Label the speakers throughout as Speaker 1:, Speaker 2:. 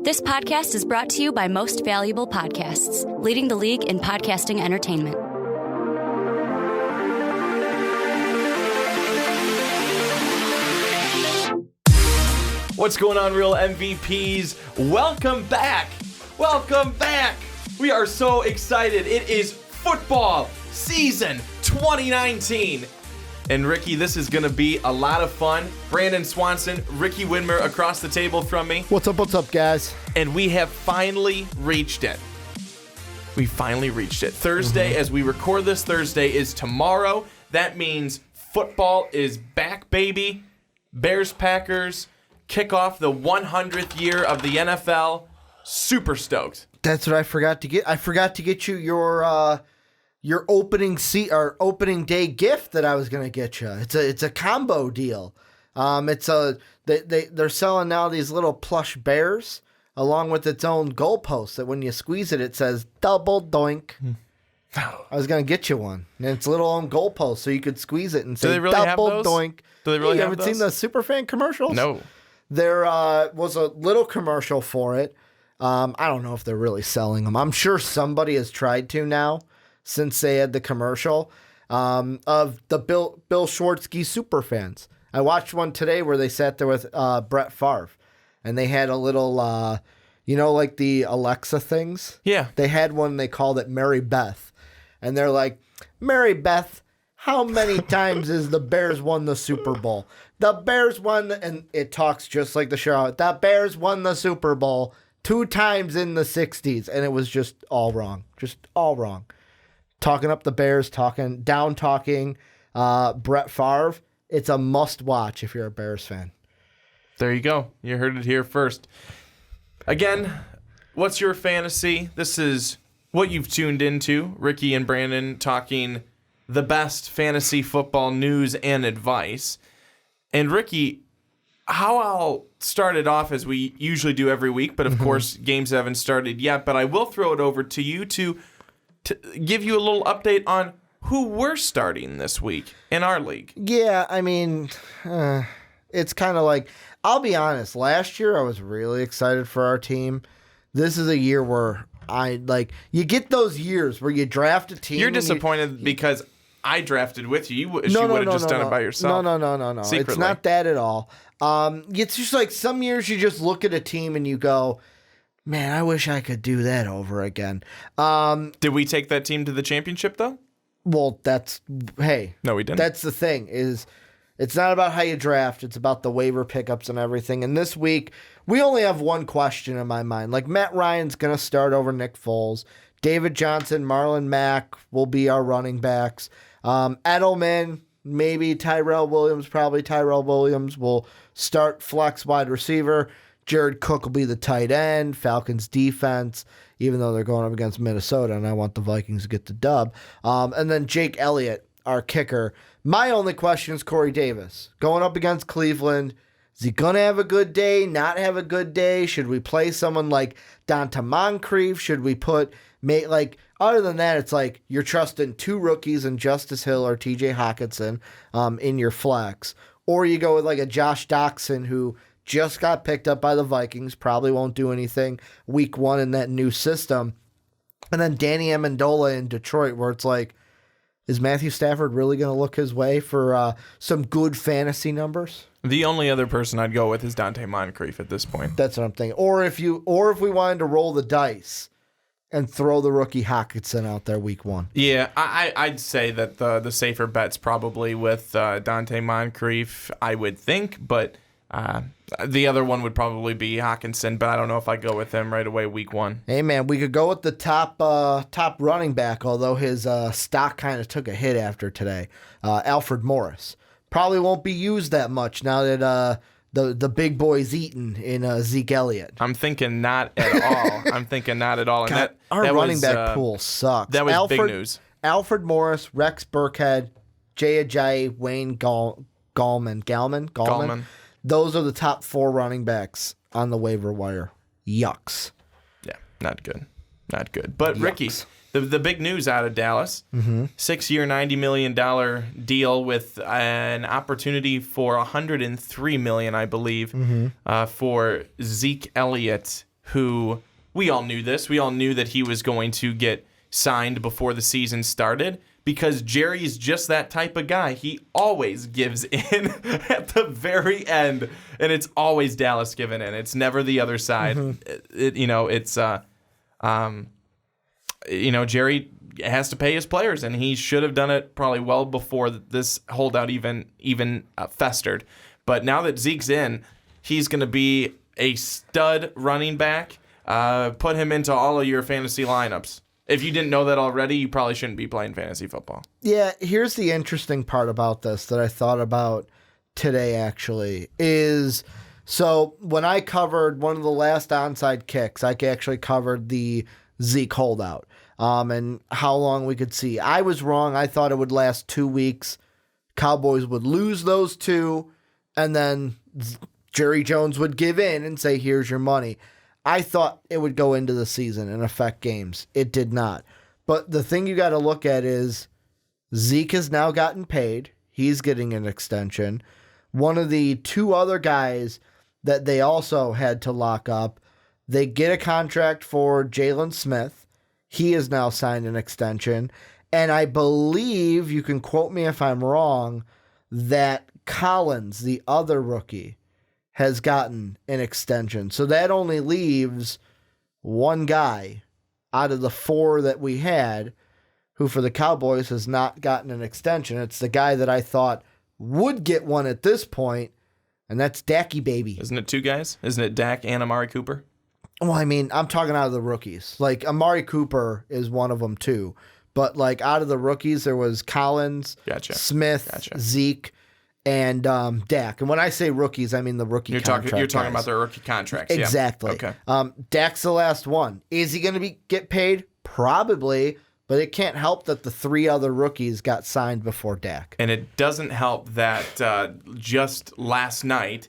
Speaker 1: This podcast is brought to you by Most Valuable Podcasts, leading the league in podcasting entertainment.
Speaker 2: What's going on, real MVPs? Welcome back. Welcome back. We are so excited. It is football season 2019. And Ricky, this is going to be a lot of fun. Brandon Swanson, Ricky Widmer across the table from me.
Speaker 3: What's up, guys?
Speaker 2: And we have finally reached it. We finally reached it. Thursday, as we record this, Thursday is tomorrow. That means football is back, baby. Bears-Packers kick off the 100th year of the NFL. Super stoked.
Speaker 3: That's what I forgot to get. I forgot to get you your opening day gift that I was gonna get you. It's a combo deal. They're selling now these little plush bears along with its own goalpost that when you squeeze it, it says double doink. I was gonna get you one, and it's a little own goalpost so you could squeeze it and say
Speaker 2: they really
Speaker 3: double
Speaker 2: have those?
Speaker 3: doink.
Speaker 2: Do they really
Speaker 3: you
Speaker 2: have
Speaker 3: haven't
Speaker 2: those?
Speaker 3: seen the Superfan commercials?
Speaker 2: No.
Speaker 3: There was a little commercial for it. I don't know if they're really selling them. I'm sure somebody has tried to now since they had the commercial of the Bill Schwartzky Superfans. I watched one today where they sat there with Brett Favre, and they had a little, like the Alexa things?
Speaker 2: Yeah.
Speaker 3: They had one, they called it Mary Beth. And they're like, Mary Beth, how many times has the Bears won the Super Bowl? The Bears won, and it talks just like the show. The Bears won the Super Bowl 2 times in the 60s, and it was just all wrong. Just all wrong. Talking up the Bears, talking Brett Favre. It's a must-watch if you're a Bears fan.
Speaker 2: There you go. You heard it here first. Again, what's your fantasy? This is what you've tuned into. Ricky and Brandon talking the best fantasy football news and advice. And Ricky, how I'll start it off as we usually do every week, but of course games haven't started yet, but I will throw it over to you to give you a little update on who we're starting this week in our league.
Speaker 3: Yeah, I mean, it's kind of like, I'll be honest, last year I was really excited for our team. This is a year where you get those years where you draft a team.
Speaker 2: You're disappointed because I drafted with you. You would have just done it by yourself.
Speaker 3: No.
Speaker 2: Secretly.
Speaker 3: It's not that at all. It's just like some years you just look at a team and you go, man, I wish I could do that over again.
Speaker 2: Did we take that team to the championship, though?
Speaker 3: Well, no,
Speaker 2: we didn't.
Speaker 3: That's the thing, is it's not about how you draft. It's about the waiver pickups and everything. And this week, we only have one question in my mind. Like, Matt Ryan's going to start over Nick Foles. David Johnson, Marlon Mack will be our running backs. Edelman, maybe Tyrell Williams, probably Tyrell Williams will start flex wide receiver. Jared Cook will be the tight end. Falcons defense, even though they're going up against Minnesota, and I want the Vikings to get the dub. And then Jake Elliott, our kicker. My only question is Corey Davis. Going up against Cleveland, is he going to have a good day, not have a good day? Should we play someone like Donta Moncrief? Should we other than that, it's like you're trusting 2 rookies in Justice Hill or TJ Hawkinson in your flex. Or you go with like a Josh Doxson who just got picked up by the Vikings, probably won't do anything week 1 in that new system. And then Danny Amendola in Detroit, where it's like, is Matthew Stafford really going to look his way for some good fantasy numbers?
Speaker 2: The only other person I'd go with is Donta Moncrief at this point.
Speaker 3: That's what I'm thinking. Or if we wanted to roll the dice and throw the rookie Hawkinson out there week 1.
Speaker 2: Yeah, I'd say that the safer bet's probably with Donta Moncrief, I would think, but the other one would probably be Hawkinson, but I don't know if I go with him right away week 1.
Speaker 3: Hey, man, we could go with the top running back, although his stock kind of took a hit after today. Alfred Morris. Probably won't be used that much now that the big boy's eaten in Zeke Elliott.
Speaker 2: I'm thinking not at all. And
Speaker 3: God, our running back pool sucks.
Speaker 2: That was big news.
Speaker 3: Alfred Morris, Rex Burkhead, Jay Ajayi, Wayne Gallman. Those are the top 4 running backs on the waiver wire. Yucks.
Speaker 2: Yeah, not good. But
Speaker 3: Yucks.
Speaker 2: Ricky, the big news out of Dallas, 6-year, $90 million deal with an opportunity for $103 million, I believe, for Zeke Elliott who we all knew this. We all knew that he was going to get signed before the season started because Jerry's just that type of guy. He always gives in at the very end, and it's always Dallas giving in. It's never the other side. Jerry has to pay his players, and he should have done it probably well before this holdout even festered. But now that Zeke's in, he's going to be a stud running back. Put him into all of your fantasy lineups. If you didn't know that already, you probably shouldn't be playing fantasy football.
Speaker 3: Yeah, here's the interesting part about this that I thought about today, actually, is so when I covered one of the last onside kicks, I actually covered the Zeke holdout and how long we could see. I was wrong. I thought it would last 2 weeks. Cowboys would lose those two, and then Jerry Jones would give in and say, here's your money. I thought it would go into the season and affect games. It did not. But the thing you got to look at is Zeke has now gotten paid. He's getting an extension. One of the two other guys that they also had to lock up, they get a contract for Jalen Smith. He has now signed an extension. And I believe, you can quote me if I'm wrong, that Collins, the other rookie, has gotten an extension. So that only leaves one guy out of the four that we had who for the Cowboys has not gotten an extension. It's the guy that I thought would get one at this point, and that's Dacky Baby.
Speaker 2: Isn't it two guys? Isn't it Dak and Amari Cooper?
Speaker 3: Well, I mean, I'm talking out of the rookies. Like, Amari Cooper is one of them too. But, like, out of the rookies, there was Collins, Smith, Zeke, and Dak. And when I say rookies, I mean the rookie contract
Speaker 2: You're talking
Speaker 3: guys.
Speaker 2: about their rookie contracts.
Speaker 3: Exactly.
Speaker 2: Yeah. Okay.
Speaker 3: Dak's the last one. Is he going to get paid? Probably, but it can't help that the three other rookies got signed before Dak.
Speaker 2: And it doesn't help that just last night,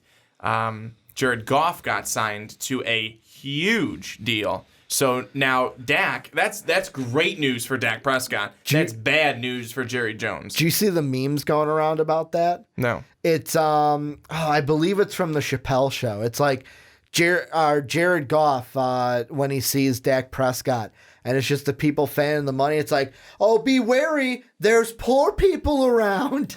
Speaker 2: Jared Goff got signed to a huge deal. So now Dak, that's great news for Dak Prescott. That's bad news for Jerry Jones.
Speaker 3: Do you see the memes going around about that?
Speaker 2: No.
Speaker 3: It's I believe it's from the Chappelle Show. It's like Jared Goff when he sees Dak Prescott, and it's just the people fanning the money. It's like, oh, be wary, there's poor people around.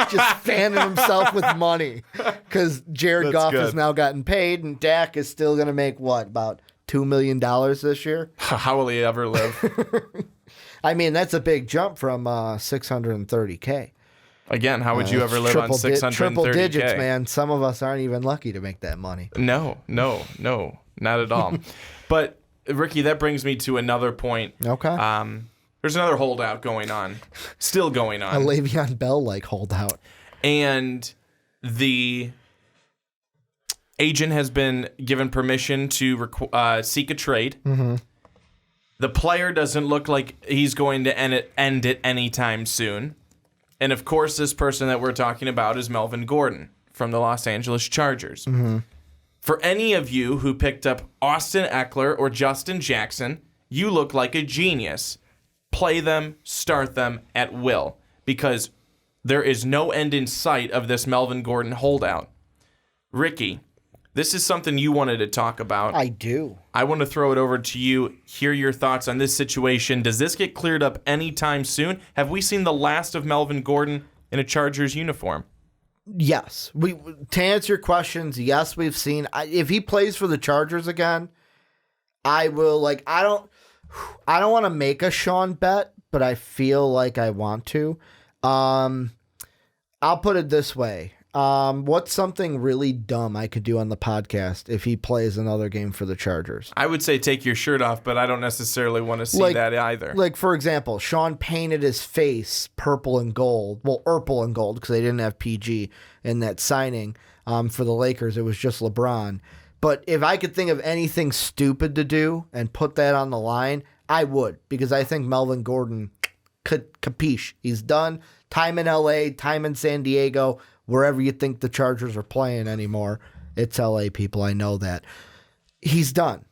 Speaker 3: Just fanning himself with money because Jared Goff has now gotten paid, and Dak is still going to make what, about $2 million this year?
Speaker 2: How will he ever live?
Speaker 3: I mean, that's a big jump from $630K.
Speaker 2: Again, how would you ever live on $630K?
Speaker 3: Triple digits, man. Some of us aren't even lucky to make that money.
Speaker 2: No, not at all. But Ricky, that brings me to another point.
Speaker 3: Okay.
Speaker 2: There's another holdout going on, still going on.
Speaker 3: A Le'Veon Bell-like holdout.
Speaker 2: And the agent has been given permission to seek a trade. Mm-hmm. The player doesn't look like he's going to end it anytime soon. And, of course, this person that we're talking about is Melvin Gordon from the Los Angeles Chargers. Mm-hmm. For any of you who picked up Austin Eckler or Justin Jackson, you look like a genius. Play them, start them at will, because there is no end in sight of this Melvin Gordon holdout. Ricky, this is something you wanted to talk about.
Speaker 3: I do.
Speaker 2: I want to throw it over to you. Hear your thoughts on this situation. Does this get cleared up anytime soon? Have we seen the last of Melvin Gordon in a Chargers uniform?
Speaker 3: Yes. To answer your questions, yes, we've seen. If he plays for the Chargers again, I will. I don't want to make a Sean bet, but I feel like I want to. I'll put it this way. What's something really dumb I could do on the podcast if he plays another game for the Chargers?
Speaker 2: I would say take your shirt off, but I don't necessarily want to see that either.
Speaker 3: Like, for example, Sean painted his face purple and gold. Well, purple and gold because they didn't have PG in that signing for the Lakers. It was just LeBron. But if I could think of anything stupid to do and put that on the line, I would, because I think Melvin Gordon could capiche. He's done. Time in LA, time in San Diego, wherever you think the Chargers are playing anymore. It's LA, people. I know that. He's done.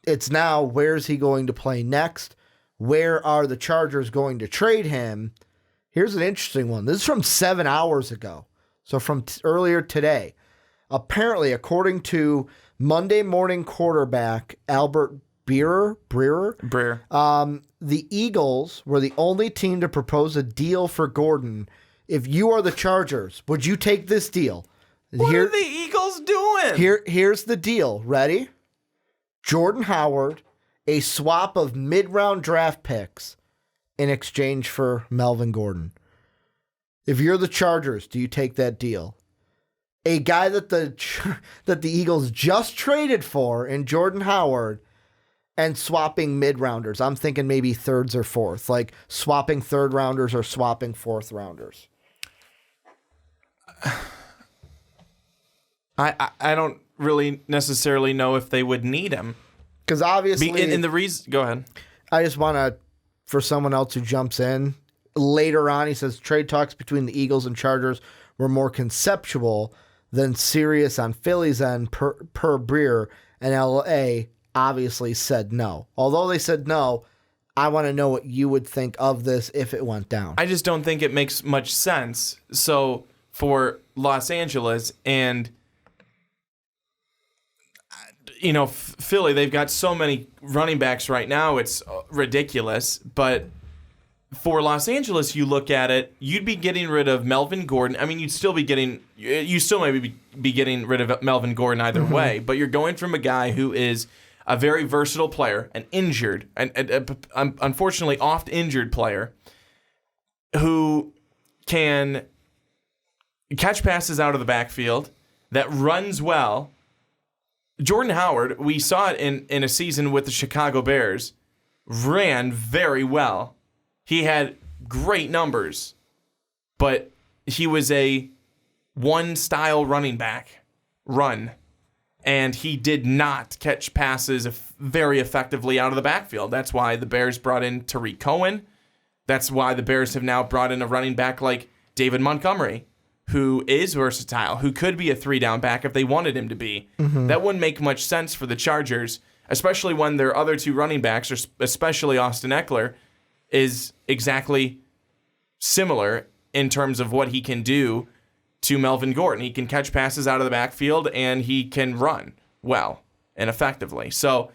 Speaker 3: It's now, where's he going to play next? Where are the Chargers going to trade him? Here's an interesting one. This is from 7 hours ago. So from earlier today. Apparently, according to Monday morning quarterback Albert Breer. The Eagles were the only team to propose a deal for Gordon. If you are the Chargers, would you take this deal?
Speaker 2: What are the Eagles doing?
Speaker 3: Here's the deal. Ready? Jordan Howard, a swap of mid-round draft picks in exchange for Melvin Gordon. If you're the Chargers, do you take that deal? A guy that the Eagles just traded for in Jordan Howard and swapping mid-rounders. I'm thinking maybe thirds or fourth, like swapping third-rounders or swapping fourth-rounders.
Speaker 2: I don't really necessarily know if they would need him.
Speaker 3: Because obviously...
Speaker 2: in the reason... Go ahead.
Speaker 3: I just want to, for someone else who jumps in, later on he says trade talks between the Eagles and Chargers were more conceptual than serious on Philly's end per Breer, and LA obviously said no. Although they said no, I want to know what you would think of this if it went down.
Speaker 2: I just don't think it makes much sense. So for Los Angeles and Philly, they've got so many running backs right now, it's ridiculous. But for Los Angeles, you look at it, you'd be getting rid of Melvin Gordon. I mean, you still maybe be getting rid of Melvin Gordon either way, but you're going from a guy who is a very versatile player, an injured, unfortunately oft injured player, who can catch passes out of the backfield, that runs well. Jordan Howard, we saw it in a season with the Chicago Bears, ran very well. He had great numbers, but he was a one-style running back, and he did not catch passes very effectively out of the backfield. That's why the Bears brought in Tariq Cohen. That's why the Bears have now brought in a running back like David Montgomery, who is versatile, who could be a three-down back if they wanted him to be. That wouldn't make much sense for the Chargers, especially when their other two running backs, or especially Austin Eckler, is exactly similar in terms of what he can do to Melvin Gordon. He can catch passes out of the backfield, and he can run well and effectively. So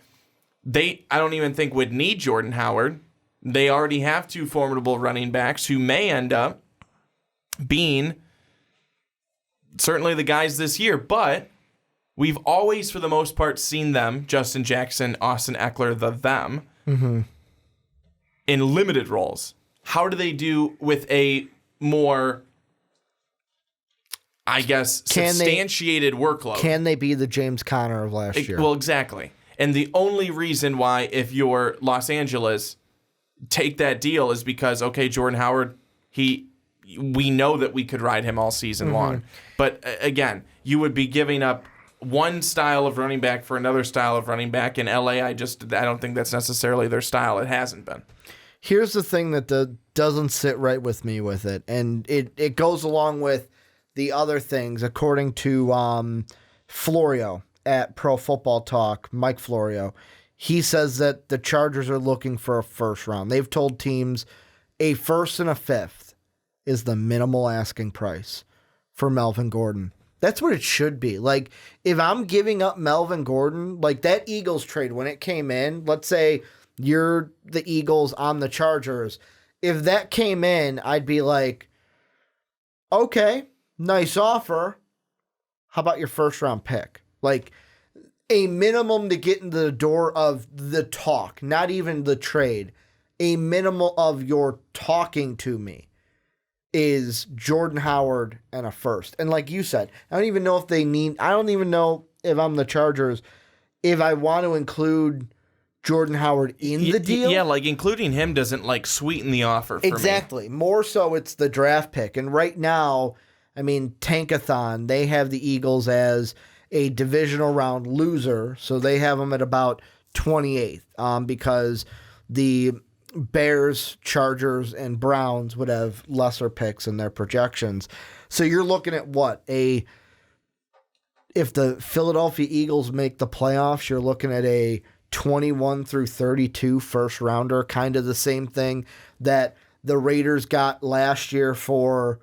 Speaker 2: I don't even think would need Jordan Howard. They already have two formidable running backs who may end up being certainly the guys this year, but we've always, for the most part, seen them, Justin Jackson, Austin Eckler, them, in limited roles. How do they do with a more, I guess, substantiated workload?
Speaker 3: Can they be the James Conner of last year?
Speaker 2: Well, exactly. And the only reason why, if you're Los Angeles, take that deal is because, okay, Jordan Howard, we know that we could ride him all season long. But again, you would be giving up one style of running back for another style of running back. In LA, I don't think that's necessarily their style. It hasn't been.
Speaker 3: Here's the thing that doesn't sit right with me with it, and it goes along with the other things. According to Florio at Pro Football Talk, Mike Florio, he says that the Chargers are looking for a first round. They've told teams a first and a fifth is the minimal asking price for Melvin Gordon. That's what it should be. Like, if I'm giving up Melvin Gordon, like that Eagles trade when it came in, let's say you're the Eagles, I'm the Chargers. If that came in, I'd be like, okay, nice offer. How about your first round pick? Like a minimum to get into the door of the talk, not even the trade. A minimal of your talking to me is Jordan Howard and a first. And like you said, I don't even know if I'm the Chargers, if I want to include Jordan Howard in the deal.
Speaker 2: Yeah, like including him doesn't like sweeten the offer for me.
Speaker 3: Exactly. More so it's the draft pick. And right now, I mean, Tankathon, they have the Eagles as a divisional round loser. So they have them at about 28th because the Bears, Chargers, and Browns would have lesser picks in their projections. So you're looking at what? If the Philadelphia Eagles make the playoffs, you're looking at a 21 through 32 first rounder, kind of the same thing that the Raiders got last year for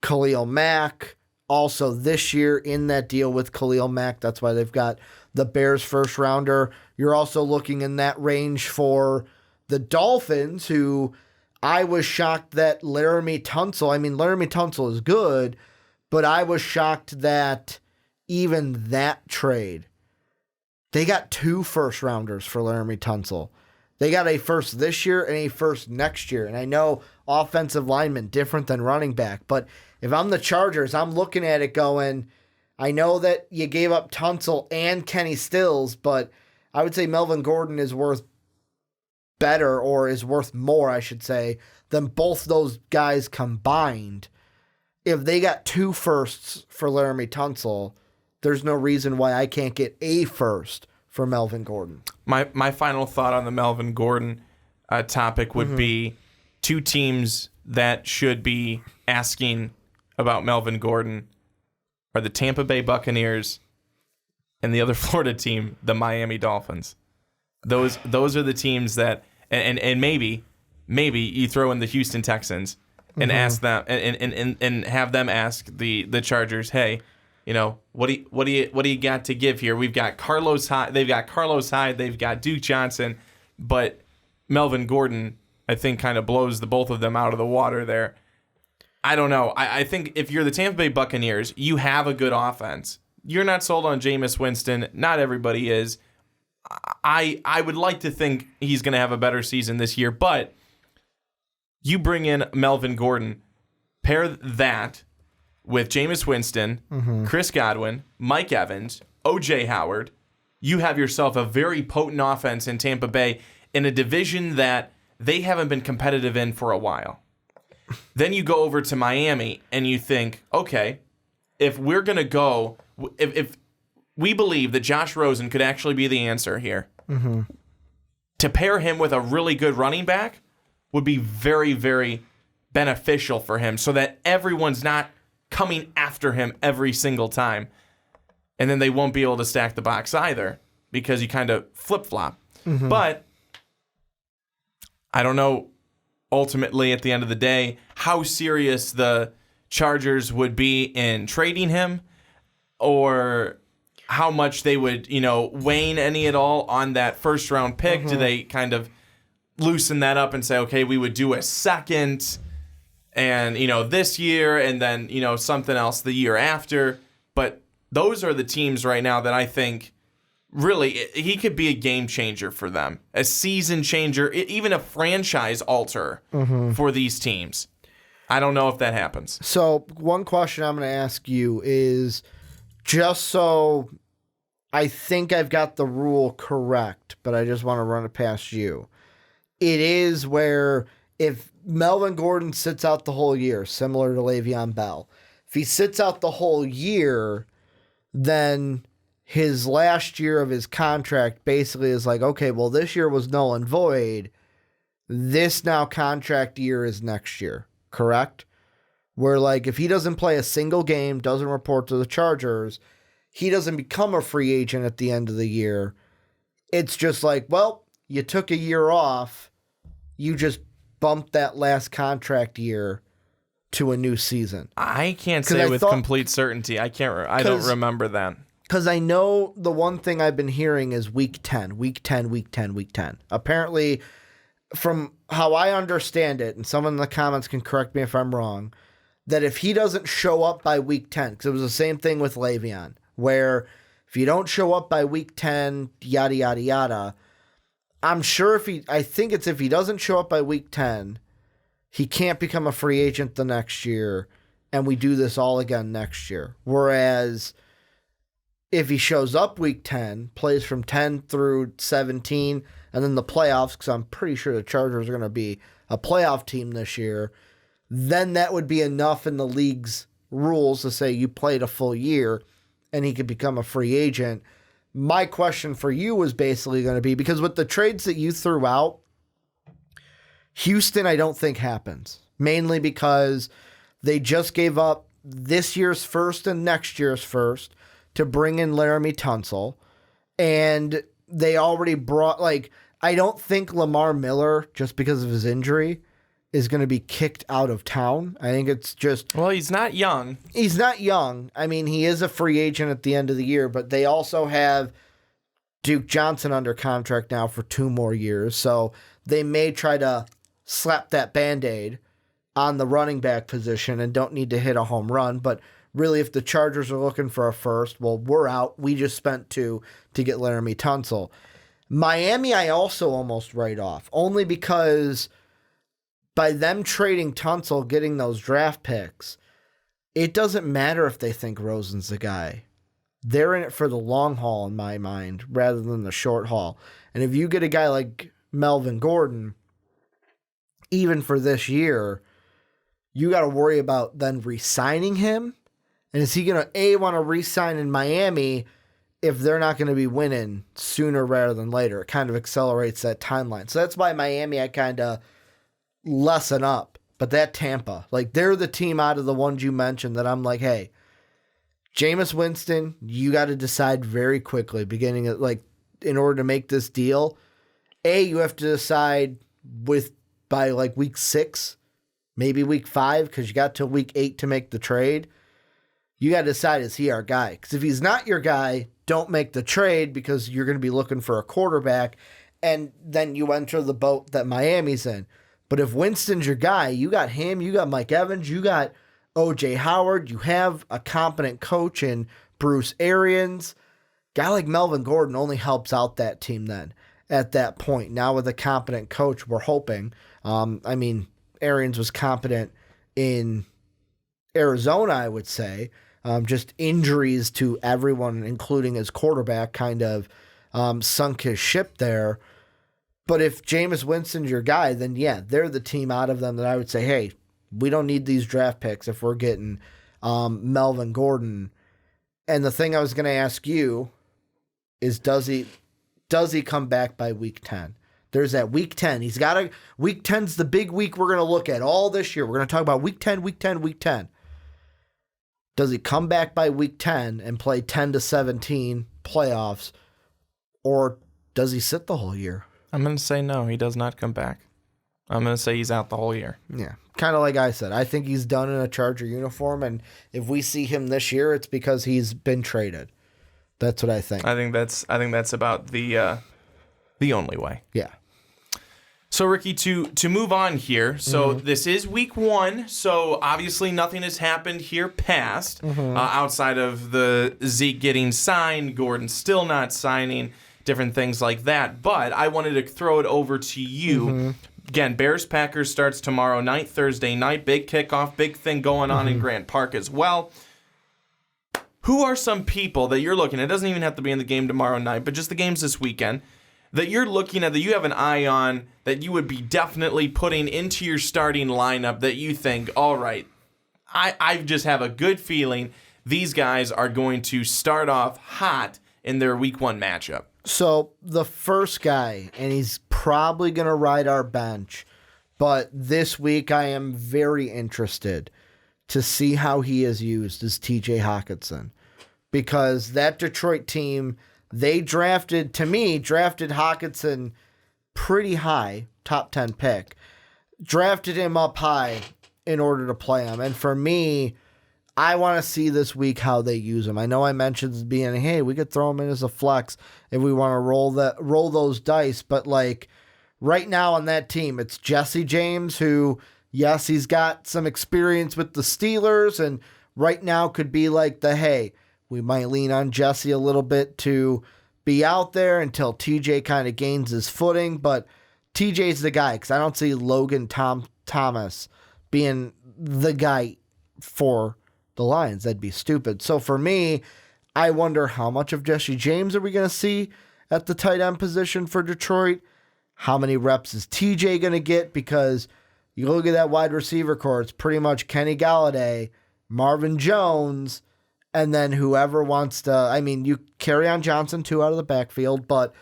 Speaker 3: Khalil Mack, also this year in that deal with Khalil Mack. That's why they've got the Bears first rounder. You're also looking in that range for the Dolphins, who I was shocked that Laramie Tunsil is good, but I was shocked that even that trade, they got 2 first rounders for Laramie Tunsil. They got a first this year and a first next year. And I know offensive linemen different than running back, but if I'm the Chargers, I'm looking at it going, I know that you gave up Tunsil and Kenny Stills, but I would say Melvin Gordon is worth better, or is worth more, I should say, than both those guys combined. If they got 2 firsts for Laramie Tunsil, there's no reason why I can't get a first for Melvin Gordon.
Speaker 2: My final thought on the Melvin Gordon topic would be 2 teams that should be asking about Melvin Gordon are the Tampa Bay Buccaneers and the other Florida team, the Miami Dolphins. Those are the teams that, and maybe you throw in the Houston Texans and ask them and have them ask the Chargers, hey, what do you got to give here? We've got Carlos Hyde, they've got Carlos Hyde, they've got Duke Johnson, but Melvin Gordon, I think, kind of blows the both of them out of the water there. I don't know. I think if you're the Tampa Bay Buccaneers, you have a good offense. You're not sold on Jameis Winston. Not everybody is. I would like to think he's going to have a better season this year, but you bring in Melvin Gordon, pair that with Jameis Winston, Chris Godwin, Mike Evans, O.J. Howard, you have yourself a very potent offense in Tampa Bay in a division that they haven't been competitive in for a while. Then you go over to Miami and you think, okay, if we're going to go, if we believe that Josh Rosen could actually be the answer here, to pair him with a really good running back would be very, very beneficial for him so that everyone's not coming after him every single time. And then they won't be able to stack the box either because you kind of flip-flop. But I don't know, ultimately, at the end of the day, how serious the Chargers would be in trading him, or how much they would, wane any at all on that first-round pick. Do they kind of loosen that up and say, okay, we would do a second and, this year and then, something else the year after. But those are the teams right now that I think really he could be a game changer for them, a season changer, even a franchise alter for these teams. I don't know if that happens.
Speaker 3: So one question I'm going to ask you is, just so I think I've got the rule correct, but I just want to run it past you. It is where if Melvin Gordon sits out the whole year, similar to Le'Veon Bell, if he sits out the whole year, then his last year of his contract basically is like, okay, well, this year was null and void. This now contract year is next year, correct? Where, like, if he doesn't play a single game, doesn't report to the Chargers, he doesn't become a free agent at the end of the year. It's just like, well, you took a year off. You just bumped that last contract year to a new season.
Speaker 2: I can't say with complete certainty. I don't remember that.
Speaker 3: Because I know the one thing I've been hearing is week 10. Apparently, from how I understand it, and someone in the comments can correct me if I'm wrong, that if he doesn't show up by week 10, because it was the same thing with Le'Veon, where if you don't show up by week 10, yada, yada, yada, I'm sure I think it's if he doesn't show up by week 10, he can't become a free agent the next year, and we do this all again next year. Whereas if he shows up week 10, plays from 10 through 17, and then the playoffs, because I'm pretty sure the Chargers are going to be a playoff team this year, then that would be enough in the league's rules to say you played a full year and he could become a free agent. My question for you was basically going to be, because with the trades that you threw out, Houston I don't think happens, mainly because they just gave up this year's first and next year's first to bring in Laramie Tunsil, and they already brought, I don't think Lamar Miller, just because of his injury, is going to be kicked out of town. I think it's just...
Speaker 2: Well, he's not young.
Speaker 3: He's not young. I mean, he is a free agent at the end of the year, but they also have Duke Johnson under contract now for 2 more years. So they may try to slap that Band-Aid on the running back position and don't need to hit a home run. But really, if the Chargers are looking for a first, well, we're out. We just spent 2 to get Laramie Tunsil. Miami, I also almost write off, only because by them trading Tunsil, getting those draft picks, it doesn't matter if they think Rosen's the guy. They're in it for the long haul, in my mind, rather than the short haul. And if you get a guy like Melvin Gordon, even for this year, you got to worry about then re-signing him. And is he going to, want to re-sign in Miami if they're not going to be winning sooner rather than later? It kind of accelerates that timeline. So that's why Miami I kind of lessen up. But that Tampa, like, they're the team out of the ones you mentioned that I'm like, hey, Jameis Winston, you got to decide very quickly, beginning of, like, in order to make this deal. You have to decide by like week 6, maybe week 5, because you got till week 8 to make the trade. You got to decide, is he our guy? Because if he's not your guy, don't make the trade, because you're going to be looking for a quarterback, and then you enter the boat that Miami's in. But if Winston's your guy, you got him, you got Mike Evans, you got O.J. Howard, you have a competent coach in Bruce Arians. Guy like Melvin Gordon only helps out that team then at that point. Now with a competent coach, we're hoping. I mean, Arians was competent in Arizona, I would say. Just injuries to everyone, including his quarterback, kind of sunk his ship there. But if Jameis Winston's your guy, then yeah, they're the team out of them that I would say, hey, we don't need these draft picks if we're getting Melvin Gordon. And the thing I was going to ask you is, does he come back by week 10? There's that week 10. Week 10's the big week we're going to look at all this year. We're going to talk about week 10, week 10, week 10. Does he come back by week 10 and play 10 to 17 playoffs, or does he sit the whole year?
Speaker 2: I'm going to say no, he does not come back. I'm going to say he's out the whole year.
Speaker 3: Yeah, kind of like I said. I think he's done in a Charger uniform, and if we see him this year, it's because he's been traded. That's what I think.
Speaker 2: I think that's about the only way.
Speaker 3: Yeah.
Speaker 2: So, Ricky, to move on here, so this is week 1, so obviously nothing has happened here past, outside of the Zeke getting signed, Gordon still not signing, different things like that. But I wanted to throw it over to you. Again, Bears-Packers starts tomorrow night, Thursday night, big kickoff, big thing going on in Grant Park as well. Who are some people that you're looking at? It doesn't even have to be in the game tomorrow night, but just the games this weekend that you're looking at, that you have an eye on, that you would be definitely putting into your starting lineup, that you think, all right, I just have a good feeling these guys are going to start off hot in their week 1 matchup.
Speaker 3: So the first guy, and he's probably going to ride our bench, but this week I am very interested to see how he is used, is TJ Hockenson. Because that Detroit team, they drafted Hockenson pretty high, top 10 pick. Drafted him up high in order to play him. And for me, I want to see this week how they use him. I know I mentioned being, hey, we could throw him in as a flex if we want to roll those dice. But like right now on that team, it's Jesse James, who, yes, he's got some experience with the Steelers, and right now could be like hey, we might lean on Jesse a little bit to be out there until TJ kind of gains his footing. But TJ's the guy, because I don't see Logan Thomas being the guy for the Lions. That'd be stupid. So for me, I wonder how much of Jesse James are we going to see at the tight end position for Detroit? How many reps is TJ going to get? Because you look at that wide receiver core, it's pretty much Kenny Galladay, Marvin Jones, and then whoever wants to, you carry on Johnson too out of the backfield, but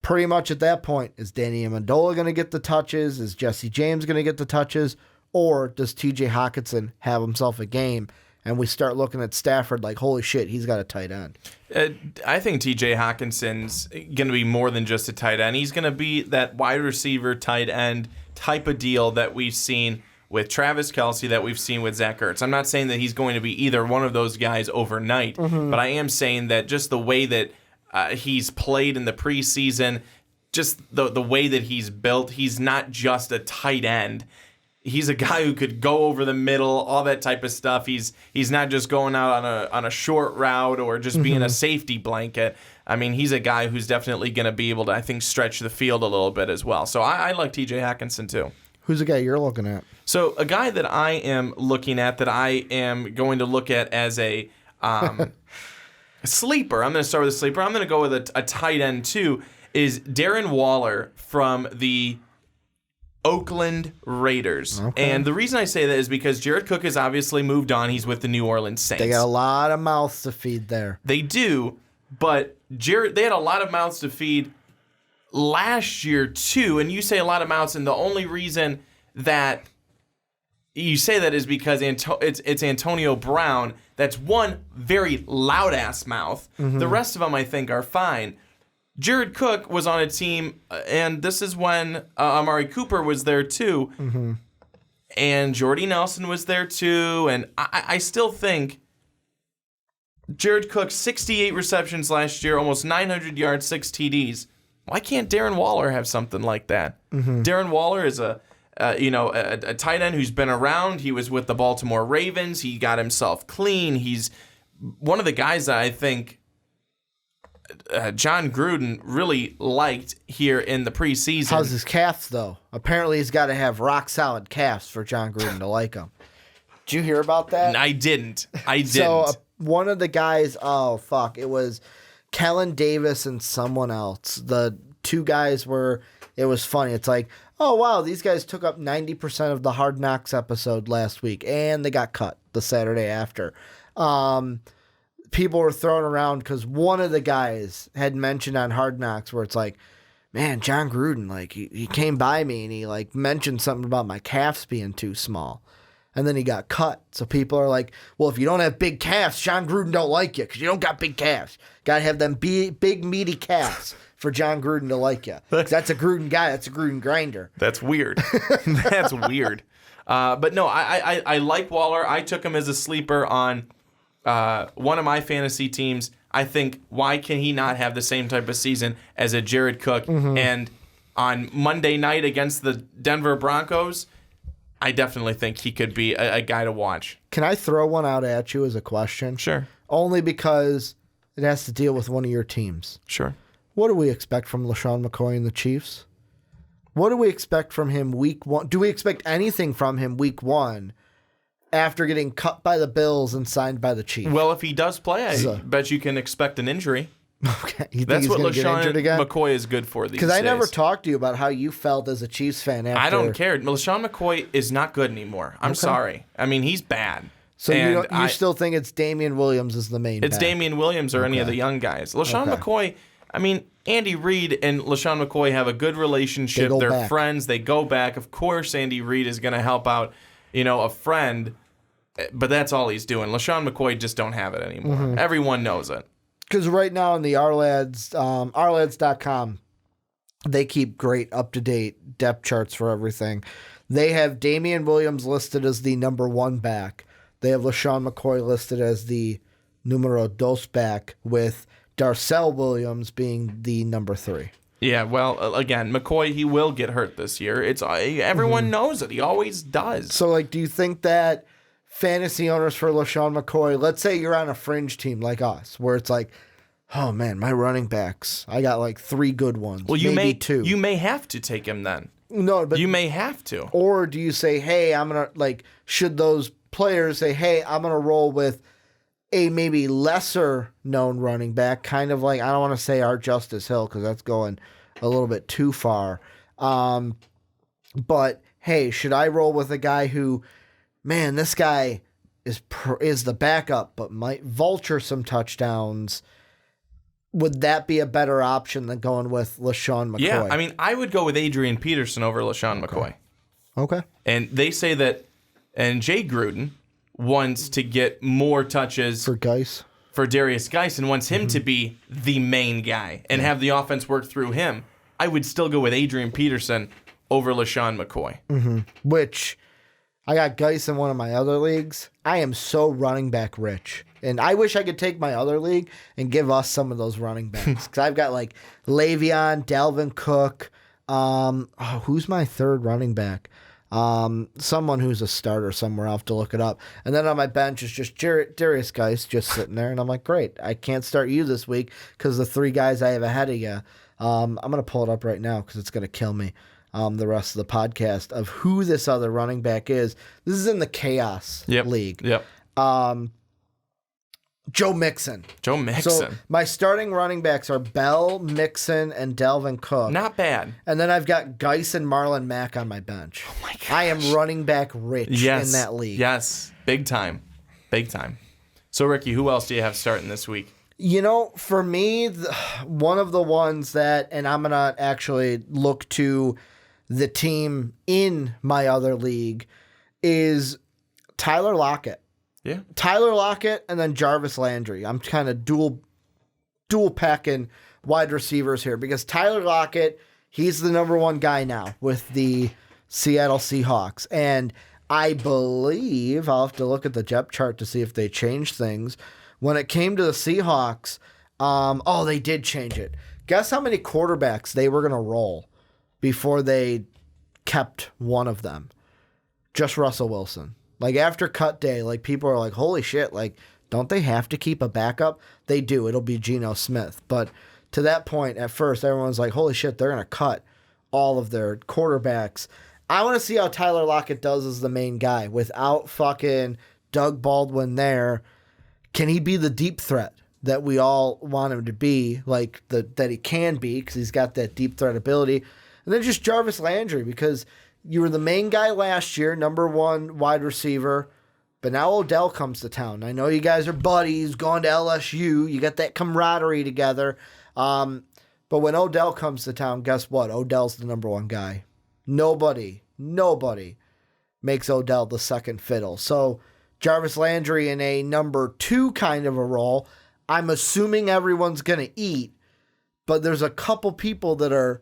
Speaker 3: pretty much at that point, is Danny Amendola going to get the touches? Is Jesse James going to get the touches? Or does TJ Hockenson have himself a game and we start looking at Stafford like, holy shit, he's got a tight end?
Speaker 2: I think TJ Hawkinson's going to be more than just a tight end. He's going to be that wide receiver, tight end type of deal that we've seen with Travis Kelce, that we've seen with Zach Ertz. I'm not saying that he's going to be either one of those guys overnight, but I am saying that just the way that he's played in the preseason, just the way that he's built, he's not just a tight end. He's a guy who could go over the middle, all that type of stuff. He's not just going out on a short route or just being a safety blanket. I mean, he's a guy who's definitely going to be able to, I think, stretch the field a little bit as well. So I like T.J. Hockenson too.
Speaker 3: Who's the guy you're looking at?
Speaker 2: So a guy that I am looking at, that I am going to look at as a sleeper. I'm going to start with a sleeper. I'm going to go with a tight end too, is Darren Waller from the Oakland Raiders. Okay. And the reason I say that is because Jared Cook has obviously moved on. He's with the New Orleans Saints.
Speaker 3: They got a lot of mouths to feed there.
Speaker 2: They do, but they had a lot of mouths to feed last year too. And you say a lot of mouths, and the only reason that you say that is because it's Antonio Brown. That's one very loud-ass mouth. The rest of them, I think, are fine. Jared Cook was on a team, and this is when Amari Cooper was there too, and Jordy Nelson was there too, and I still think Jared Cook, 68 receptions last year, almost 900 yards, 6 TDs. Why can't Darren Waller have something like that? Darren Waller is a tight end who's been around. He was with the Baltimore Ravens. He got himself clean. He's one of the guys that I think John Gruden really liked here in the preseason.
Speaker 3: How's his calves, though? Apparently he's got to have rock-solid calves for John Gruden to like him. Did you hear about that?
Speaker 2: I didn't.
Speaker 3: So one of the guys, it was Kellen Davis and someone else. The two guys it was funny. It's like, oh, wow, these guys took up 90% of the Hard Knocks episode last week, and they got cut the Saturday after. People were throwing around because one of the guys had mentioned on Hard Knocks where it's like, man, John Gruden, like, he came by me and he, like, mentioned something about my calves being too small. And then he got cut. So people are like, well, if you don't have big calves, John Gruden don't like you because you don't got big calves. Got to have them big, meaty calves for John Gruden to like you. That's a Gruden guy. That's a Gruden grinder.
Speaker 2: That's weird. That's weird. But no, I like Waller. I took him as a sleeper on one of my fantasy teams. I think, why can he not have the same type of season as a Jared Cook? And on Monday night against the Denver Broncos, I definitely think he could be a guy to watch.
Speaker 3: Can I throw one out at you as a question?
Speaker 2: Sure.
Speaker 3: Only because it has to deal with one of your teams.
Speaker 2: Sure.
Speaker 3: What do we expect from LeSean McCoy and the Chiefs? What do we expect from him week one? Do we expect anything from him week one after getting cut by the Bills and signed by the Chiefs?
Speaker 2: Well, if he does play, I bet you can expect an injury.
Speaker 3: Okay. You think
Speaker 2: That's
Speaker 3: he's
Speaker 2: what
Speaker 3: going to get injured again?
Speaker 2: McCoy is good for these days.
Speaker 3: Because I never talked to you about how you felt as a Chiefs fan after.
Speaker 2: I don't care. LeSean McCoy is not good anymore. I'm sorry. I mean, he's bad.
Speaker 3: So you still think it's Damian Williams is the main
Speaker 2: It's
Speaker 3: back?
Speaker 2: Damian Williams or any of the young guys. LeSean McCoy, I mean, Andy Reid and LeSean McCoy have a good relationship. They're friends. They go back. Of course, Andy Reid is going to help out, a friend. But that's all he's doing. LeSean McCoy just don't have it anymore. Everyone knows it.
Speaker 3: Because right now in the ourlads.com, they keep great up-to-date depth charts for everything. They have Damian Williams listed as the number 1 back. They have LeSean McCoy listed as the numero 2 back, with Darcel Williams being the number 3.
Speaker 2: Yeah, well, again, McCoy, he will get hurt this year. Everyone knows it. He always does.
Speaker 3: So, do you think that fantasy owners for LeSean McCoy, let's say you're on a fringe team like us, where it's like, oh man, my running backs, I got like 3 good ones.
Speaker 2: Well,
Speaker 3: maybe 2.
Speaker 2: You may have to take him then.
Speaker 3: No, but
Speaker 2: you may have to.
Speaker 3: Or do you say, hey, I'm gonna should those players say, hey, I'm gonna roll with a maybe lesser known running back, kind of like, I don't want to say our Justice Hill because that's going a little bit too far. But hey, should I roll with a guy who, man, this guy is the backup, but might vulture some touchdowns? Would that be a better option than going with LeSean McCoy?
Speaker 2: Yeah, I mean, I would go with Adrian Peterson over LeSean McCoy.
Speaker 3: Okay.
Speaker 2: And they say that, and Jay Gruden wants to get more touches
Speaker 3: for
Speaker 2: Darius Geis, and wants him to be the main guy and have the offense work through him. I would still go with Adrian Peterson over LeSean McCoy.
Speaker 3: Which I got Geis in one of my other leagues. I am so running back rich. And I wish I could take my other league and give us some of those running backs. Because I've got like Le'Veon, Dalvin Cook. Who's my third running back? Someone who's a starter somewhere. I'll have to look it up. And then on my bench is just Darius Geis just sitting there. And I'm like, great. I can't start you this week because the 3 guys I have ahead of you. I'm going to pull it up right now because it's going to kill me. The rest of the podcast of who this other running back is. This is in the Chaos League.
Speaker 2: Yep.
Speaker 3: Joe Mixon. So my starting running backs are Bell, Mixon, and Dalvin Cook.
Speaker 2: Not bad.
Speaker 3: And then I've got Geis and Marlon Mack on my bench.
Speaker 2: Oh my gosh.
Speaker 3: I am running back rich in that league.
Speaker 2: Yes. Big time. Big time. So, Ricky, who else do you have starting this week?
Speaker 3: You know, for me, one of the ones that, and I'm going to actually look to the team in my other league, is Tyler Lockett.
Speaker 2: Yeah.
Speaker 3: Tyler Lockett and then Jarvis Landry. I'm kind of dual packing wide receivers here because Tyler Lockett, he's the number 1 guy now with the Seattle Seahawks. And I believe, I'll have to look at the depth chart to see if they changed things. When it came to the Seahawks, they did change it. Guess how many quarterbacks they were going to roll before they kept one of them? Just Russell Wilson. Like, after cut day, like, people are like, holy shit, like, don't they have to keep a backup? They do. It'll be Geno Smith. But to that point, at first, everyone's like, holy shit, they're going to cut all of their quarterbacks. I want to see how Tyler Lockett does as the main guy without fucking Doug Baldwin there. Can he be the deep threat that we all want him to be, like, that he can be, because he's got that deep threat ability? And then just Jarvis Landry, because you were the main guy last year, number 1 wide receiver, but now Odell comes to town. I know you guys are buddies, going to LSU. You got that camaraderie together. But when Odell comes to town, guess what? Odell's the number 1 guy. Nobody makes Odell the second fiddle. So Jarvis Landry in a number 2 kind of a role. I'm assuming everyone's going to eat, but there's a couple people that are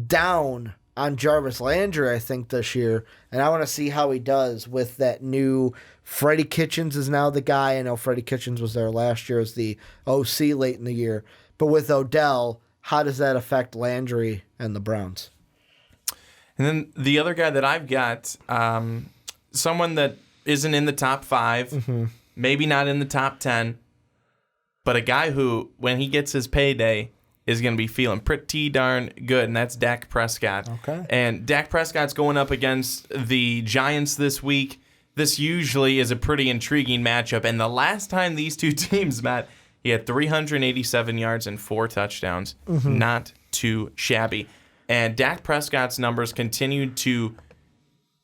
Speaker 3: down on Jarvis Landry, I think, this year. And I want to see how he does with that new Freddie Kitchens is now the guy. I know Freddie Kitchens was there last year as the OC late in the year. But with Odell, how does that affect Landry and the Browns?
Speaker 2: And then the other guy that I've got, someone that isn't in the top 5, maybe not in the top 10, but a guy who, when he gets his payday, is going to be feeling pretty darn good, and that's Dak Prescott.
Speaker 3: Okay.
Speaker 2: And Dak Prescott's going up against the Giants this week. This usually is a pretty intriguing matchup, and the last time these 2 teams met, he had 387 yards and 4 touchdowns. Not too shabby. And Dak Prescott's numbers continued to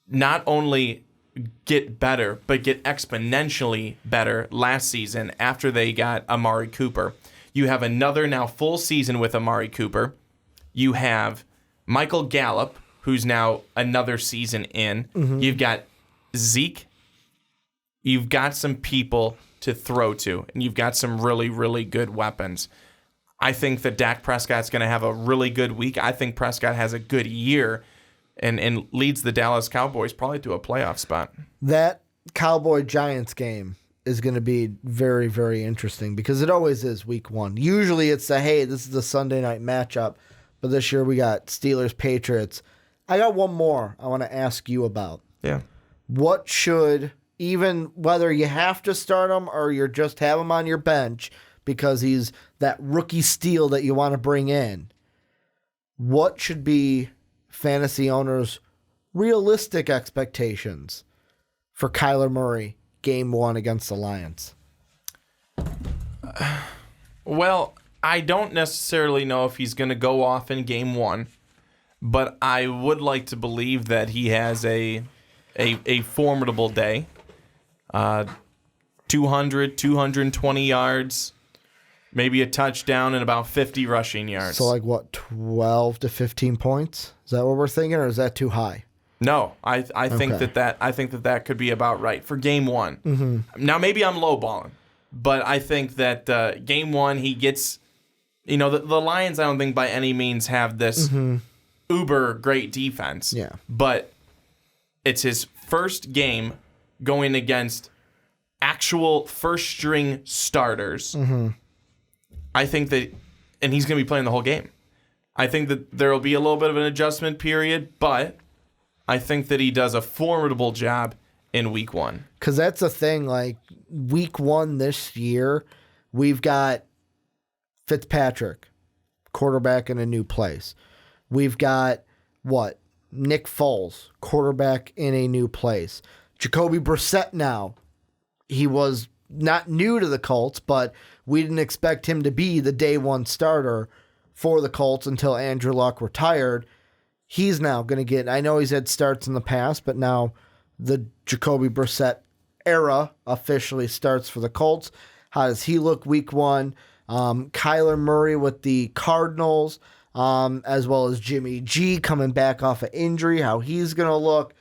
Speaker 2: not only get better, but get exponentially better last season after they got Amari Cooper. You have another now full season with Amari Cooper. You have Michael Gallup, who's now another season in. You've got Zeke. You've got some people to throw to, and you've got some really, really good weapons. I think that Dak Prescott's going to have a really good week. I think Prescott has a good year and leads the Dallas Cowboys probably to a playoff spot.
Speaker 3: That Cowboy-Giants game is going to be very, very interesting because it always is week 1. Usually it's hey, this is the Sunday night matchup, but this year we got Steelers-Patriots. I got one more I want to ask you about.
Speaker 2: Yeah.
Speaker 3: What should, even whether you have to start him or you're just have him on your bench because he's that rookie steal that you want to bring in, what should be fantasy owners' realistic expectations for Kyler Murray game 1 against the Lions?
Speaker 2: Well, I don't necessarily know if he's going to go off in game 1, but I would like to believe that he has a formidable day. 200, 220 yards, maybe a touchdown, and about 50 rushing yards.
Speaker 3: So like what, 12 to 15 points? Is that what we're thinking, or is that too high?
Speaker 2: No, I think that could be about right for game 1. Now maybe I'm lowballing, but I think that game 1 he gets, the Lions I don't think by any means have this uber great defense.
Speaker 3: Yeah.
Speaker 2: But it's his first game going against actual first-string starters.
Speaker 3: Mm-hmm.
Speaker 2: I think that, and he's going to be playing the whole game. I think that there will be a little bit of an adjustment period, but I think that he does a formidable job in week 1.
Speaker 3: Because that's the thing, like, week 1 this year, we've got Fitzpatrick, quarterback in a new place. We've got, Nick Foles, quarterback in a new place. Jacoby Brissett now. He was not new to the Colts, but we didn't expect him to be the day 1 starter for the Colts until Andrew Luck retired. He's now going to get, I know he's had starts in the past, but now the Jacoby Brissett era officially starts for the Colts. How does he look week 1? Kyler Murray with the Cardinals, as well as Jimmy G coming back off of injury, how he's going to look.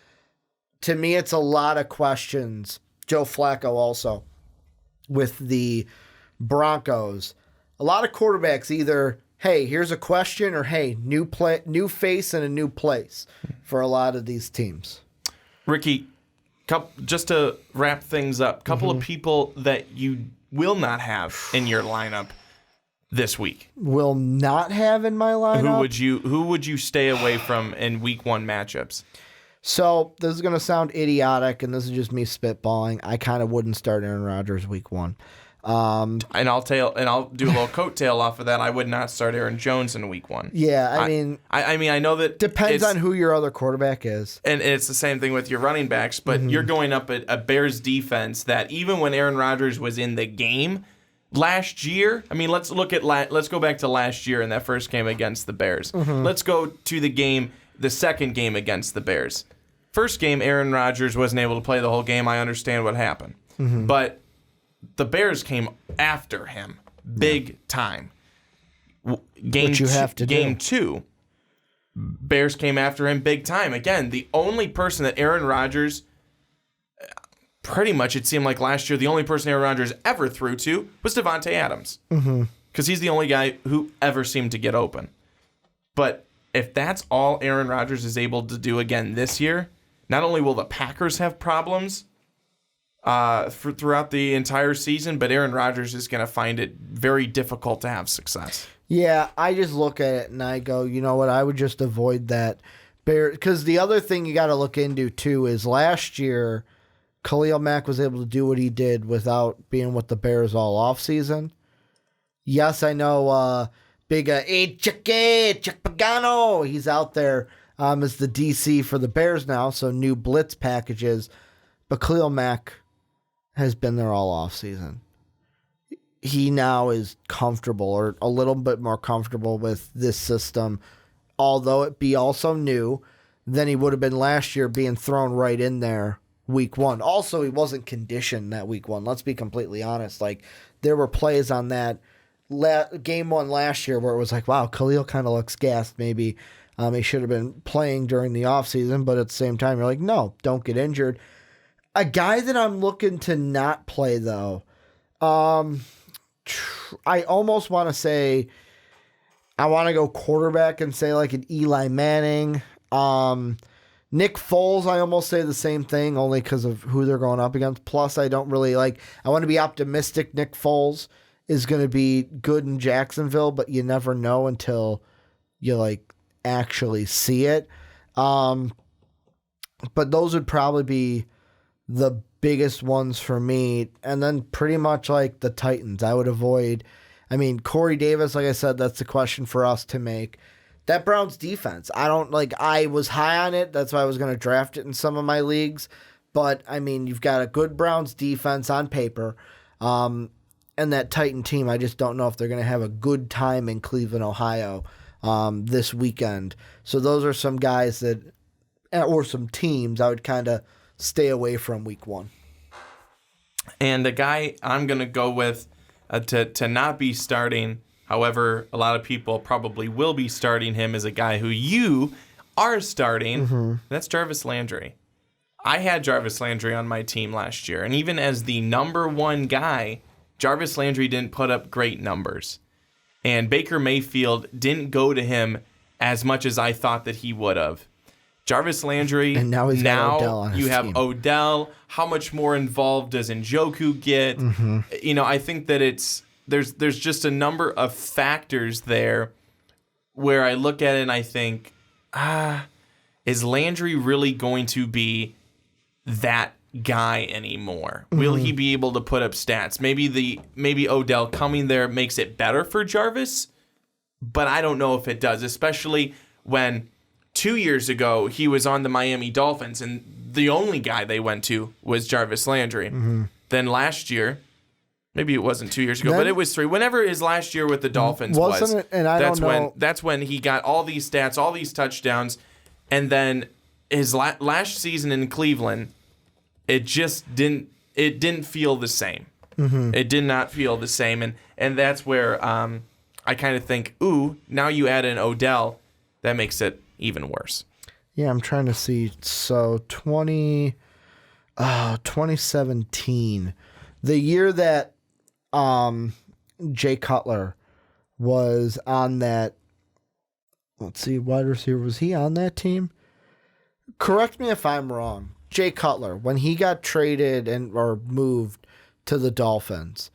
Speaker 3: To me, it's a lot of questions. Joe Flacco also with the Broncos. A lot of quarterbacks either, hey, here's a question, or hey, new face in a new place for a lot of these teams.
Speaker 2: Ricky, just to wrap things up, couple of people that you will not have in your lineup this week.
Speaker 3: Will not have in my lineup?
Speaker 2: Who would you stay away from in week 1 matchups?
Speaker 3: So this is going to sound idiotic, and this is just me spitballing. I kind of wouldn't start Aaron Rodgers week 1.
Speaker 2: And I'll do a little coattail off of that. I would not start Aaron Jones in week 1.
Speaker 3: Yeah, I mean,
Speaker 2: I know that
Speaker 3: depends on who your other quarterback is,
Speaker 2: and it's the same thing with your running backs. But you're going up at a Bears defense that even when Aaron Rodgers was in the game last year, I mean, let's go back to last year in that first game against the Bears. Let's go to the second game against the Bears. First game, Aaron Rodgers wasn't able to play the whole game. I understand what happened. But the Bears came after him big time. Game 2, Bears came after him big time. Again, the only person that Aaron Rodgers, pretty much it seemed like last year, the only person Aaron Rodgers ever threw to was Devontae Adams. Because he's the only guy who ever seemed to get open. But if that's all Aaron Rodgers is able to do again this year, not only will the Packers have problems throughout the entire season, but Aaron Rodgers is going to find it very difficult to have success.
Speaker 3: Yeah, I just look at it and I go, you know what, I would just avoid that. Because the other thing you got to look into, too, is last year, Khalil Mack was able to do what he did without being with the Bears all offseason. Yes, I know big Chuck Pagano, he's out there as the DC for the Bears now, so new blitz packages. But Khalil Mack has been there all offseason. He now is comfortable, or a little bit more comfortable with this system, although it be also new than he would have been last year being thrown right in there week 1. Also, he wasn't conditioned that week 1. Let's be completely honest. Like, there were plays on that game 1 last year where it was like, wow, Khalil kind of looks gassed. Maybe he should have been playing during the offseason, but at the same time, you're like, no, don't get injured. A guy that I'm looking to not play, though, I almost want to say I want to go quarterback and say like an Eli Manning. Nick Foles, I almost say the same thing, only because of who they're going up against. Plus, I don't really I want to be optimistic Nick Foles is going to be good in Jacksonville, but you never know until you actually see it. But those would probably be the biggest ones for me. And then pretty much like the Titans, I would avoid. I mean, Corey Davis, like I said, that's the question for us to make. That Browns defense, I was high on it. That's why I was going to draft it in some of my leagues. But, I mean, you've got a good Browns defense on paper. And that Titan team, I just don't know if they're going to have a good time in Cleveland, Ohio this weekend. So those are some guys or some teams I would kind of stay away from week 1.
Speaker 2: And the guy I'm going to go with to not be starting, however, a lot of people probably will be starting him, is a guy who you are starting. That's Jarvis Landry. I had Jarvis Landry on my team last year, and even as the number 1 guy, Jarvis Landry didn't put up great numbers. And Baker Mayfield didn't go to him as much as I thought that he would have. Jarvis Landry,
Speaker 3: and now he's got Odell on his
Speaker 2: you have
Speaker 3: team.
Speaker 2: Odell. How much more involved does Njoku get? Mm-hmm. I think that there's just a number of factors there where I look at it and I think, is Landry really going to be that guy anymore? Mm-hmm. Will he be able to put up stats? Maybe Odell coming there makes it better for Jarvis, but I don't know if it does, especially when 2 years ago he was on the Miami Dolphins and the only guy they went to was Jarvis Landry. Mm-hmm. Then last year, maybe it wasn't 2 years ago, but it was 3. Whenever his last year with the Dolphins
Speaker 3: wasn't it? And
Speaker 2: that's when he got all these stats, all these touchdowns, and then his last season in Cleveland, it didn't feel the same. Mm-hmm. It did not feel the same, and that's where I kind of think, now you add in Odell, that makes it even worse.
Speaker 3: Yeah, I'm trying to see. So 2017, the year that Jay Cutler was on that, let's see, wide receiver, was he on that team? Correct me if I'm wrong. Jay Cutler, when he got traded or moved to the Dolphins,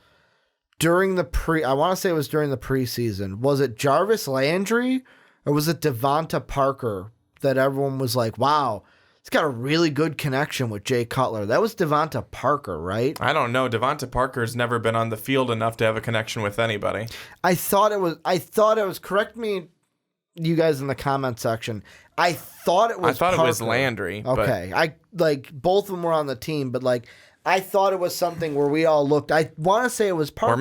Speaker 3: I want to say it was during the preseason, was it Jarvis Landry or was it Devonta Parker that everyone was like, wow, he's got a really good connection with Jay Cutler? That was Devonta Parker, right?
Speaker 2: I don't know. Devonta Parker's never been on the field enough to have a connection with anybody.
Speaker 3: I thought it was, correct me, you guys in the comment section. I thought it was
Speaker 2: Parker.
Speaker 3: It
Speaker 2: was Landry.
Speaker 3: Okay. I both of them were on the team, but I thought it was something where we all looked. I want to say it was Parker.
Speaker 2: Or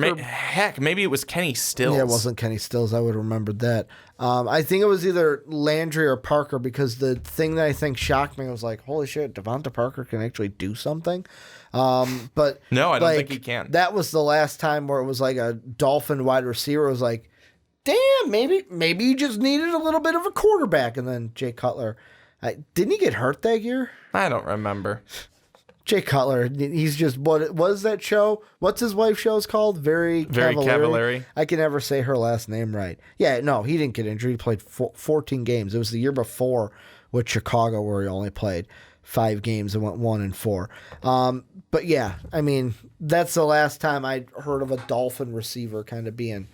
Speaker 2: maybe it was Kenny Stills.
Speaker 3: Yeah, it wasn't Kenny Stills. I would have remembered that. I think it was either Landry or Parker, because the thing that I think shocked me was like, holy shit, Devonta Parker can actually do something. But
Speaker 2: no, I don't think he can.
Speaker 3: That was the last time where it was like a Dolphin wide receiver was like, damn, maybe you just needed a little bit of a quarterback. And then Jay Cutler, didn't he get hurt that year?
Speaker 2: I don't remember.
Speaker 3: Jay Cutler, he's just, what was that show? What's his wife's show's called? Very Cavallari. I can never say her last name right. Yeah, no, he didn't get injured. He played 14 games. It was the year before with Chicago where he only played 5 games and went 1-4. But yeah, I mean, that's the last time I heard of a Dolphin receiver kind of being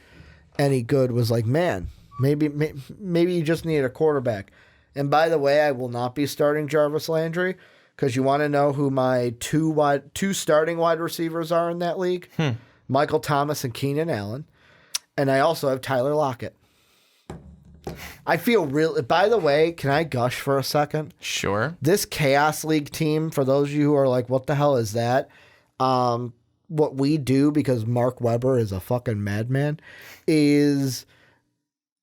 Speaker 3: any good, was like, man, maybe you just need a quarterback. And by the way, I will not be starting Jarvis Landry, because you want to know who my two starting wide receivers are in that league? Michael Thomas and Keenan Allen. And I also have Tyler Lockett. I feel real. By the way, can I gush for a second?
Speaker 2: Sure.
Speaker 3: This Chaos League team, for those of you who are like, what the hell is that? What we do, because Mark Weber is a fucking madman, is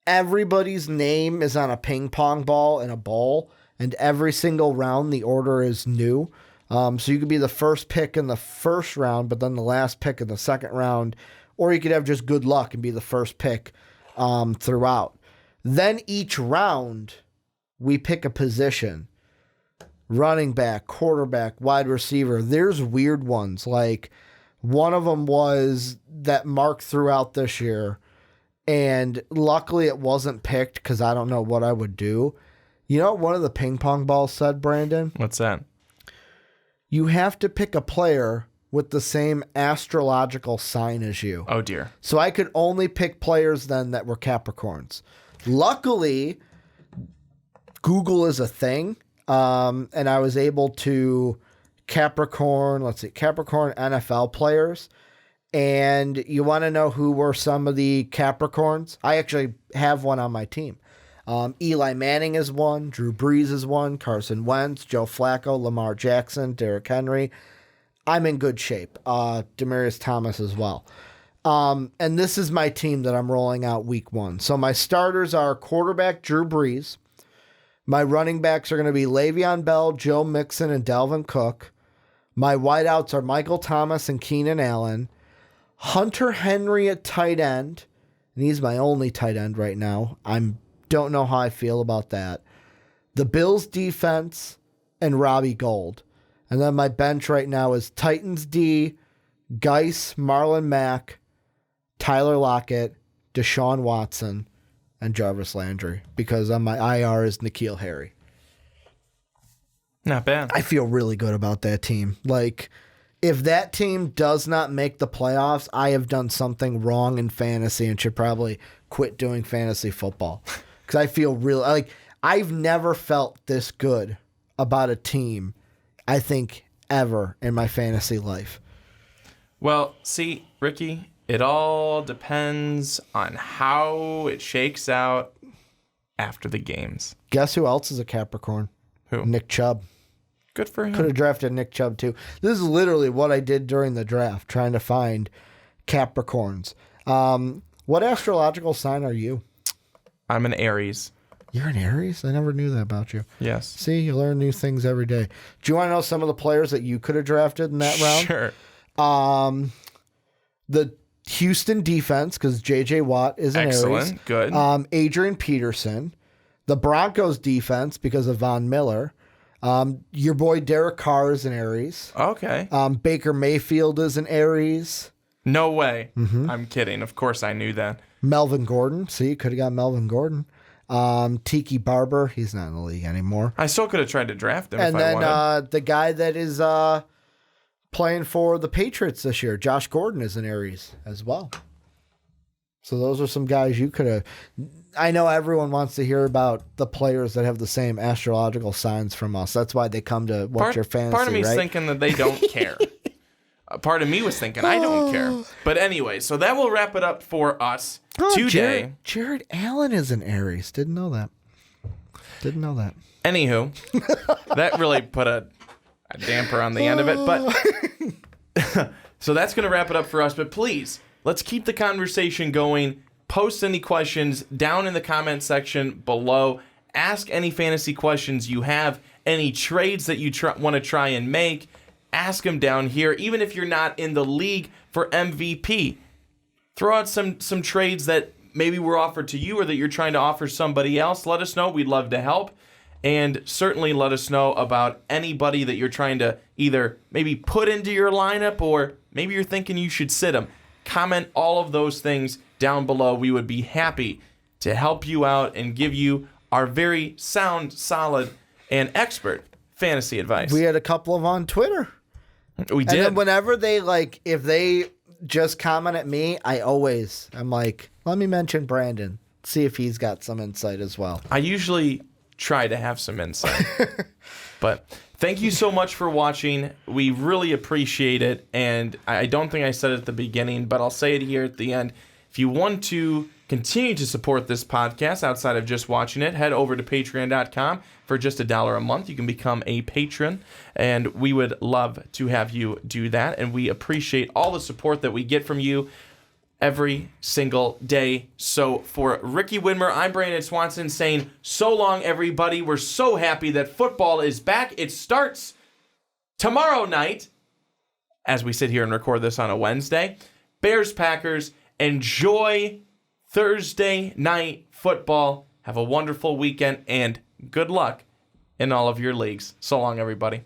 Speaker 3: everybody's name is on a ping pong ball in a bowl, and every single round the order is new. So you could be the first pick in the first round, but then the last pick in the second round, or you could have just good luck and be the first pick throughout. Then each round, we pick a position. Running back, quarterback, wide receiver. There's weird ones. Like, one of them was that Mark threw out this year, and luckily it wasn't picked because I don't know what I would do. You know what one of the ping pong balls said, Brandon?
Speaker 2: What's that?
Speaker 3: You have to pick a player with the same astrological sign as you.
Speaker 2: Oh, dear.
Speaker 3: So I could only pick players then that were Capricorns. Luckily, Google is a thing, and I was able to Capricorn NFL players. And you want to know who were some of the Capricorns? I actually have one on my team. Eli Manning is one. Drew Brees is one. Carson Wentz, Joe Flacco, Lamar Jackson, Derrick Henry. I'm in good shape. Demaryius Thomas as well. And this is my team that I'm rolling out week 1. So my starters are quarterback Drew Brees. My running backs are going to be Le'Veon Bell, Joe Mixon, and Dalvin Cook. My wideouts are Michael Thomas and Keenan Allen. Hunter Henry at tight end. And he's my only tight end right now. Don't know how I feel about that. The Bills defense and Robbie Gould. And then my bench right now is Titans D, Geis, Marlon Mack, Tyler Lockett, Deshaun Watson, and Jarvis Landry because on my IR is N'Keal Harry.
Speaker 2: Not bad.
Speaker 3: I feel really good about that team. Like, if that team does not make the playoffs, I have done something wrong in fantasy and should probably quit doing fantasy football. Because I feel like I've never felt this good about a team, I think, ever in my fantasy life.
Speaker 2: Well, see, Ricky, it all depends on how it shakes out after the games.
Speaker 3: Guess who else is a Capricorn?
Speaker 2: Who?
Speaker 3: Nick Chubb.
Speaker 2: Good for him.
Speaker 3: Could have drafted Nick Chubb too. This is literally what I did during the draft, trying to find Capricorns. What astrological sign are you?
Speaker 2: I'm an Aries.
Speaker 3: You're an Aries? I never knew that about you.
Speaker 2: Yes.
Speaker 3: See, you learn new things every day. Do you want to know some of the players that you could have drafted in that round?
Speaker 2: Sure.
Speaker 3: The Houston defense, because J.J. Watt is an
Speaker 2: Excellent.
Speaker 3: Aries.
Speaker 2: Good.
Speaker 3: Adrian Peterson. The Broncos defense, because of Von Miller. Your boy Derek Carr is an Aries.
Speaker 2: Okay.
Speaker 3: Baker Mayfield is an Aries.
Speaker 2: No way. I'm kidding. Of course I knew that.
Speaker 3: Melvin Gordon. See, could have got Melvin Gordon. Tiki Barber. He's not in the league anymore.
Speaker 2: I still could have tried to draft him
Speaker 3: And
Speaker 2: if I wanted.
Speaker 3: then the guy that is playing for the Patriots this year, Josh Gordon, is an Aries as well. So those are some guys you could have. I know everyone wants to hear about the players that have the same astrological signs from us. That's why they come to What's Your Fantasy,
Speaker 2: part of me's
Speaker 3: right?
Speaker 2: thinking that they don't care. Part of me was thinking I don't care. But anyway, so that will wrap it up for us today.
Speaker 3: Jared Allen is an Aries. Didn't know that.
Speaker 2: Anywho, that really put a damper on the end of it. But so that's going to wrap it up for us. But please, let's keep the conversation going. Post any questions down in the comment section below. Ask any fantasy questions you have. Any trades that you want to try and make. Ask them down here. Even if you're not in the league for MVP, throw out some trades that maybe were offered to you or that you're trying to offer somebody else. Let us know. We'd love to help. And certainly let us know about anybody that you're trying to either maybe put into your lineup or maybe you're thinking you should sit them. Comment all of those things down below. We would be happy to help you out and give you our very sound, solid, and expert fantasy advice.
Speaker 3: We had a couple of on Twitter.
Speaker 2: We did.
Speaker 3: And then whenever they if they just comment at me, I'm like, let me mention Brandon. See if he's got some insight as well.
Speaker 2: I usually try to have some insight. But thank you so much for watching. We really appreciate it. And I don't think I said it at the beginning, but I'll say it here at the end. If you want to continue to support this podcast outside of just watching it, head over to patreon.com. For just $1 a month, you can become a patron, and we would love to have you do that. And we appreciate all the support that we get from you every single day. So for Ricky Widmer, I'm Brandon Swanson saying so long, everybody. We're so happy that football is back. It starts tomorrow night as we sit here and record this on a Wednesday. Bears-Packers, enjoy Thursday night football. Have a wonderful weekend, and good luck in all of your leagues. So long, everybody.